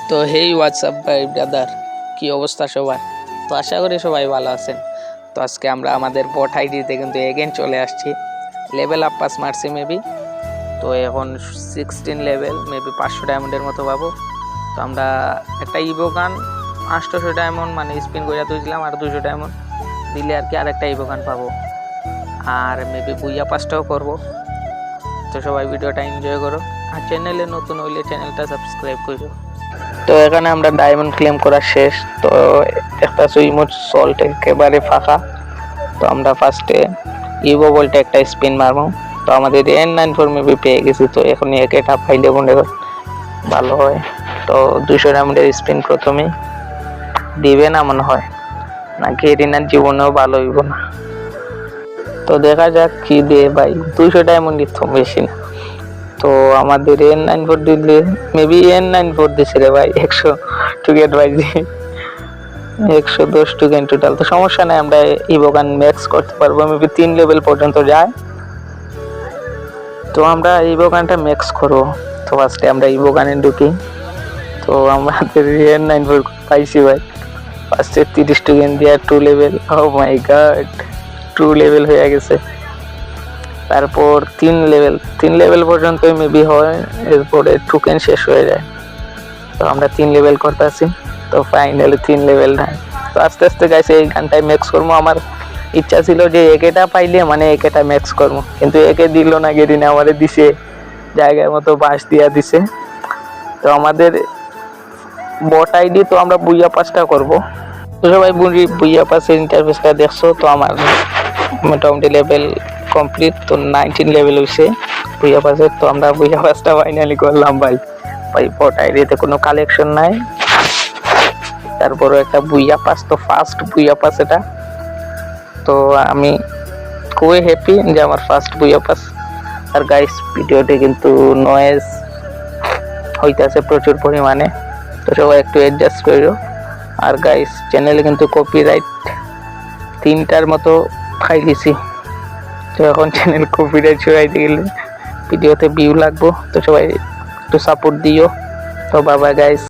তো হেই হোয়াটসঅ্যাপ ভাই ব্রাদার, কি অবস্থা সবার? তো আশা করি সবাই ভালো আছেন। তো আজকে আমরা আমাদের বট আইডিতে কিন্তু এগেন চলে আসছি। লেভেল আপ পাস মারছি মেবি, তো এখন 16 লেভেল, মেবি 500 ডায়মন্ডের মতো পাবো। তো আমরা একটা ইভোগান 800 ডায়মন্ড মানে স্পিন করে তুলছিলাম, আর 200 ডায়মন্ড দিলে আর কি আরেকটা ইভোগান পাবো, আর মেবি বুইয়া পাসটাও করবো। তো সবাই ভিডিওটা এনজয় করো, আর চ্যানেলে নতুন হইলে চ্যানেলটা সাবস্ক্রাইব করো। তো এখানে আমরা ডায়মন্ড ক্লেম করা শেষ। তো একটা সুইমুট সল্ট একেবারে ফাঁকা। তো আমরা ফার্স্টে ইভো বলটা একটা স্পিন মারবো। তো আমাদের N94 মেবি পেয়ে গেছি। তো এখন এটা পাইলে মনে ভালো হয়। তো 200 ডায়মন্ডের স্পিন প্রথমে দিবে না মনে হয়, নাকি এরিনার জীবনেও ভালো হইব না। তো দেখা যাক কি দিয়ে ভাই, 200 ডায়মন্ডই তো বেশি না। তো আমাদের N94 দিলে মেবি N94 দিছে রে ভাই, 100 টুকেট পাইছি, 110 টোকেন টোটাল। তো সমস্যা নাই, আমরা ইভোগান ম্যাক্স করতে পারবো, মেবি 3 লেভেল পর্যন্ত যায়। তো আমরা ইভোগানটা ম্যাক্স করবো। তো ফার্স্টে আমরা ইভোগানে ঢুকি। তো আমাদের N94 পাইছি ভাই, ফার্স্টে 30 টোকেন দিয়ে 2 লেভেল। ও মাই গড, 2 লেভেল হয়ে গেছে। তারপর 3 লেভেল পর্যন্ত মেবি হয়, এরপরে টোকেন শেষ হয়ে যায়। তো আমরা 3 লেভেল করতেছি। তো ফাইনালি 3 লেভেল নাই। তো আস্তে আস্তে গাইছে এই গানটাই ম্যাক্স করবো। আমার ইচ্ছা ছিল যে একেটা পাইলে মানে একেটা ম্যাক্স করবো, কিন্তু একে দিল না, গেরিনা আমাদের দিছে জায়গার মতো বাস দিয়া দিছে। তো আমাদের বট আইডি তো আমরা বুইয়া পাসটা করবো। তো সবাই বুইয়া পাসের ইন্টারফেসটা দেখছো। তো আমার মোটামুটি লেভেল কমপ্লিট। তো 19 লেভেল হয়েছে বুইয়া পাসের। তো আমরা বুইয়া পাসটা ফাইনালি করলাম ভাই। বট আইডিতে কোনো কালেকশন নাই, তারপরে একটা বুইয়া পাস, তো ফার্স্ট বুইয়া পাস এটা। তো আমি খুবই হ্যাপি যে আমার ফার্স্ট বুইয়া পাস। আর গাইস ভিডিওতে কিন্তু নয়েজ হইতেছে প্রচুর পরিমাণে, তো সবাই একটু অ্যাডজাস্ট করো। আর গাইস চ্যানেলে কিন্তু কপিরাইট 3টার মতো খাইলিছি। তো এখন চ্যানেল কপিরাইট ছড়াইতে গেলে ভিডিওতে ভিউ লাগবো। তো সবাই একটু সাপোর্ট দিও। তো বাবা গাইস।